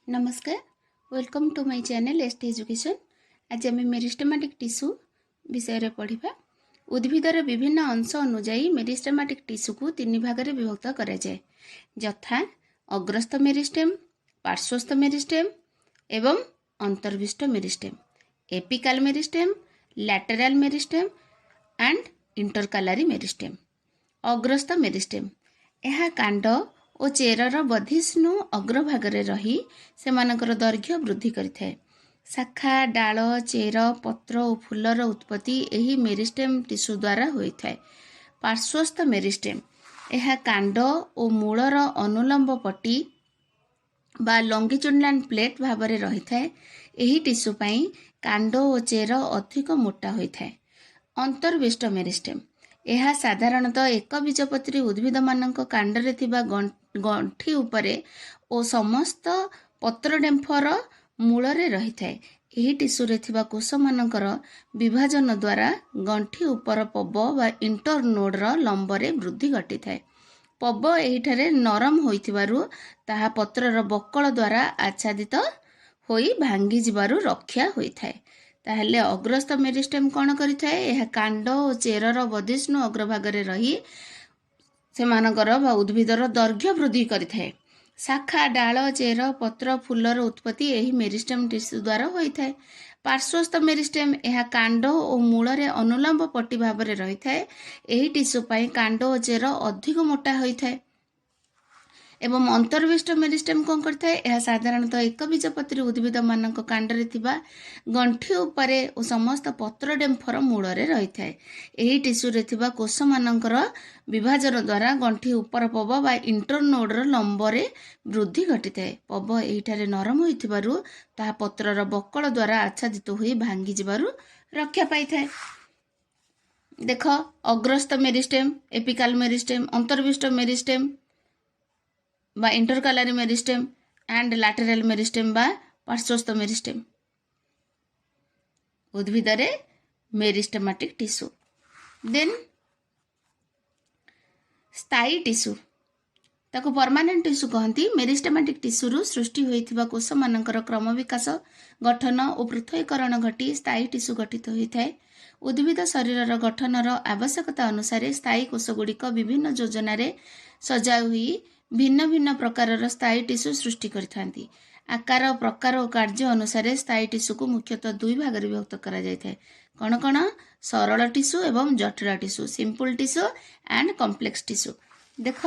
नमस्कार, welcome to my channel ST education. आज आम मेरिस्टेमेटिक टिश्यू विषय पढ़ा। उद्भिदर विभिन्न अंश अनुजाई मेरिस्टेमेटिक टिश्यू को तीन भाग में विभक्त करा जाए, यथा अग्रस्थ मेरिस्टेम, पार्श्वस्थ मेरिस्टेम एवं अंतर्विष्ट meristem, apical meristem, lateral meristem and intercalary meristem. अग्रस्थ मेरिस्टेम यह कांड और चेरर बधिष्णु अग्रभागरे रही सेमानकर दैर्घ्य वृद्धि करिथाए। शाखा, डाल, चेर, पत्र और फूलर उत्पत्ति एही मेरिस्टेम टिश्यू द्वारा होइथाए। पार्श्वस्थ मेरिस्टेम यह कांड और मूलर अनुलंब पट्टी बा लॉन्गिट्यूडिनल प्लेट भावरे रहिथाए। एही टिश्यू पई कांड और चेर अधिक मोटा होइथाए। अंतर्विष्ट मेरिस्टेम यह साधारणतः एक बीजपत्री उद्भिद मानक कांडरे थिबा गंठी उपरे और समस्त पत्र डेम्फर मूलरे रहिथाए। एही टिश्यूरे थिबा कोष मानकर विभाजन द्वारा गंठी उपर पब बा इंटरनोडर लंबरे वृद्धि घटिथाए। पब एहिठारे नरम होइथिबारु ताहा पत्रर बक्कल द्वारा आच्छादित होई भांगी जिबारु रक्षा होइथाए। ताहले अग्रस्थ मेरिस्टेम कौन करिथाए? यह कांड और चेरर बधिष्णु अग्रभागरे रही सेमानकर बा उद्भिदर दैर्घ्य वृद्धि करिथाए। शाखा, डाल, चेर, पत्र, फूलर उत्पत्ति एही मेरिस्टेम टिश्यू द्वारा होइथाए। पार्श्वस्थ मेरिस्टेम यह कांड और मूलरे अनुलंब पट्टी भावरे रहिथाए। एही टिश्यू पई कांड और चेर अधिक मोटा होइथाए। एवं अंतर्विष्ट मेरिस्टेम कौन करता है? यह साधारणतः एक बीजपत्री उद्भिद मानक कांडरे थिबा गंठी उपरे और समस्त पत्र डेम्फर मूलरे रहिथाए। एही टिश्यूरे थिबा कोष मानकर विभाजन द्वारा गंठी उपर पब बा इंटरनोडर लंबरे वृद्धि घटिथाए। पब एहिठारे नरम होइथिबारु ताहा पत्रर बक्कल द्वारा आच्छादित होई भांगी जिबारु रक्षा पाइथाए। देख, अग्रस्थ मेरिस्टेम, एपिकाल मेरिस्टेम, अंतर्विष्ट मेरिस्टेम बा intercalary meristem and lateral meristem बा पार्श्वस्थ मेरिस्टेम। उद्भिदरे मेरिस्टेमेटिक टिश्यू। देन स्थायी टिश्यू ताको परमानेंट टिश्यू कहती। मेरिस्टेमेटिक टिश्यू रु सृष्टि होइथिबा कोष मानकर क्रम विकास, गठन और पृथक्करण घटी स्थायी टिश्यू गठित होइथाए। उद्भिद शरीरर गठनर आवश्यकता अनुसार स्थायी कोष गुड़िक विभिन्न योजन सजा हुई भिन्न भिन्न प्रकारर स्थायी टिश्यू सृष्टि करिथांती। आकार, प्रकार और कार्य अनुसार स्थायी टिश्यू को मुख्यतः दुई भाग में विभक्त करा जायथाए। कौन कौन? सरल टिश्यू एवं जटिल tissue, simple tissue and complex tissue. देख,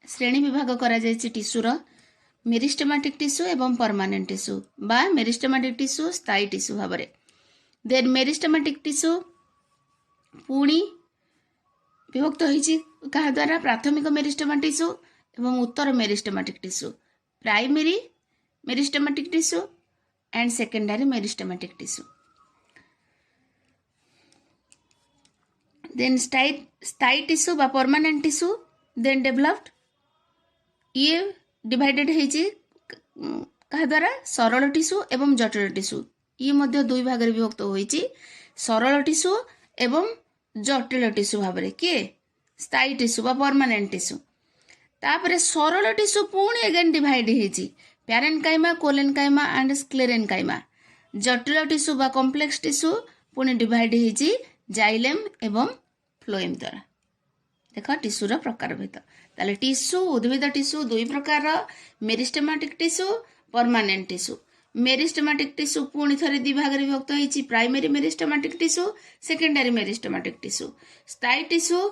श्रेणी विभाग करा जायछि टिश्यूर मेरिस्टेमेटिक टिश्यू एवं परमानेंट टिश्यू बा मेरिस्टेमेटिक टिश्यू स्थायी टिश्यू भावरे। देन मेरिस्टेमेटिक टिश्यू पुणी विभक्त होइछि कहा द्वारा? प्राथमिक मेरिस्टेमेटिक टिश्यू एवं उत्तर meristematic tissue, primary meristematic tissue and secondary meristematic tissue. Then स्थायी टिश्यू बा परमानेंट टिश्यू देन डेवलप्ड। ये डिवाइडेड होइछि कहा द्वारा? सरल टिश्यू एवं जटिल टिश्यू। ये मध्य दुई भाग में विभक्त होइछि, सरल टिश्यू एवं जटिल टिश्यू भावरे। किए? स्थायी टिश्यू बा परमानेंट टिश्यू। तापरे सरल टिश्यू पुणी एगेन डिवाइड होइछि पैरेन्काइमा, कोलेन्काइमा एंड स्क्लेरेन्काइमा। जटिल टिश्यू बा कॉम्प्लेक्स टिश्यू पुणी डिवाइड होइछि जाइलेम एवं फ्लोएम द्वारा। देख, टिश्यूर प्रकार भेद। ताले टिश्यू, उद्भिद टिश्यू दुई प्रकार, meristematic tissue, permanent tissue. Meristematic tissue पुणी थरे दुई भाग में विभक्त होइछि, primary meristematic tissue, secondary meristematic tissue. स्थायी टिश्यू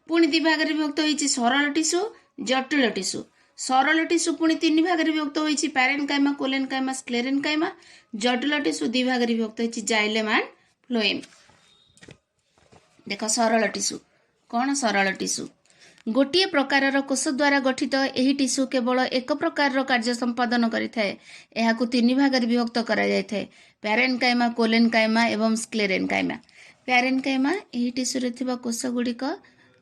पुणी दुई भाग में विभक्त होइछि, सरल टिश्यू, जटिल टिश्यू। सरल टिश्यू पुणी तीन भाग में विभक्त होइछि, पैरेन्काइमा, कोलेन्काइमा, स्क्लेरेन्काइमा। जटिल टिश्यू दुई भाग में विभक्त होइछि, जाइलेम एंड फ्लोएम। देख, सरल टिश्यू कौन? सरल टिश्यू गोटे प्रकारर कोष द्वारा गठित। एही टिश्यू केवल एक प्रकार कार्य संपादन करिथाए। एहाकु तीन भाग में विभक्त करा जायथाए, पैरेन्काइमा, कोलेन्काइमा एवं स्क्लेरेन्काइमा। पैरेन्काइमा एही टिश्यू रे थिबा कोष गुड़िक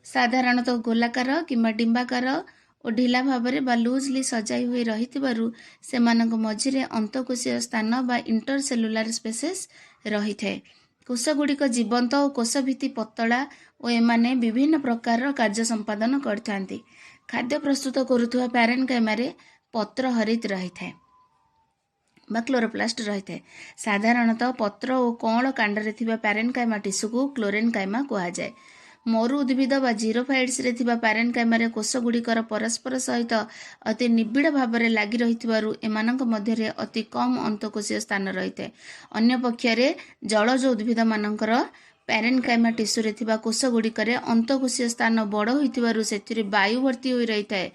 साधारणतः गोलाकार किंबा डिंबाकार और ढिला भावरे बा लूजली सजाई हुई रहिथिबारु सेमानक मझिरे अंतकोशीय स्थान बा इंटरसेलुलार स्पेसेस रहिथाए। कोष गुड़िक जीवंत और कोष भित्ति पतला और एमाने विभिन्न प्रकार कार्य संपादन करथांती। खाद्य प्रस्तुत करुथुवा पैरेन्काइमा रे पत्र हरित रहिथाए। बा क्लोरोप्लास्ट रही है। साधारणतः पत्र और कौल कांडरे थिबा पैरेनकाइमा टिश्यू को क्लोरेनकाइमा कहुए। मरु उद्भिद बा जीरोफाइट्स रे थिबा पैरेनकाइमारे कोष गुड़िकर परस्पर सहित अति निबिड़ भाव में लगी रहिथिबारु एमानक मध्यरे अति कम अंतकोशीय स्थान रही है। अन्य पक्षरे जलज उद्भिद मानकर पैरेनकाइमा टिश्यू रे थिबा कोष गुड़िकर अंतकोशीय स्थान बड़ होइथिबारु सेथिरे वायु भर्ती होई रही है।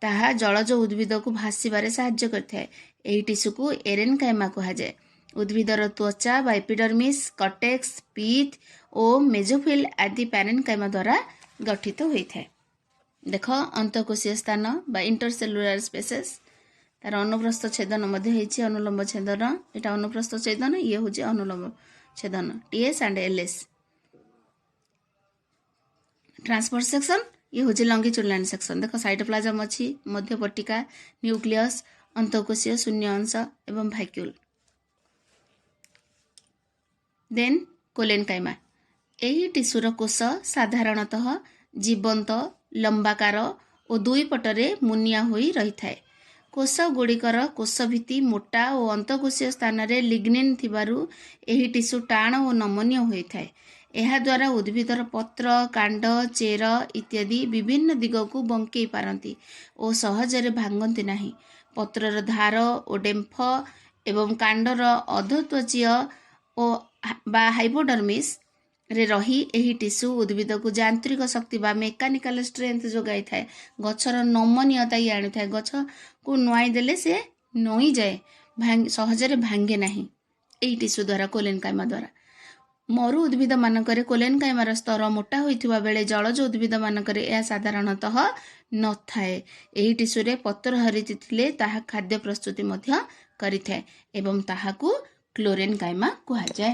ताहा जलज उद्भिद को भाषिबारे साहाय्य करथाय। एही टिश्यू को एरेनकाइमा कहुए। उद्भिदर त्वचा बा एपिडर्मिस, कटेक्स, पीथ और मेजोफिल आदि पैरेनकाइमा द्वारा गठित होता है। देख अंतकोशीय स्थान बा इंटरसेलुलर स्पेसेस तार अनुप्रस्थ छेदन अनुलंब छेदन, यहाँ अनुप्रस्थ छेदन, ये हूँ अनुलंब छेदन TS and LS. Transverse section ये हूँ लंगिट्यूडिनल सेक्शन। देख साइटोप्लाज्म अच्छी, मध्यपट्टिका, न्यूक्लियस, अंतकोशीय शून्य अंश एवं वैक्यूल। देन कोलेनकाइमा एही टिश्यूर कोष साधारणतः जीवंत, लंबाकार और दुई पटरे मुनिया होई रही है। कोष गुड़िकर कोषभित्ति मोटा और अंतकोशीय स्थान रे लिग्निन थिबारु एही टिश्यू टाण और नमनीय होता है। यह द्वारा उद्भिदर पत्र, कांड, चेर इत्यादि विभिन्न दिग को बंकई पारती और सहजरे भांगती नहीं। पत्रर धार और डेम्फ एवं कांडर अधत्वचीय और बा हाइपोडर्मिस रे रही एही टिश्यू उद्भिद को यांत्रिक शक्ति बा मेकानिकल स्ट्रेंथ जोगाई थाए। गछर नमनीयता ये आनी थाए। गछ को नुआई देले से नई जाए, सहजरे भांगे नहीं एही टिश्यू द्वारा, कोलेनकाइमा द्वारा। मरु उद्भिद मानकरे कोलेनकाइमार स्तर मोटा होइथिबा बेले जलज उद्भिद मानकरे यह साधारणतः न थाए। एही टिश्यू रे पत्र हरिति थिले ताहा खाद्य प्रस्तुति मध्य करिथाए एवं ताहाकू क्लोरेनकाइमा कहुए।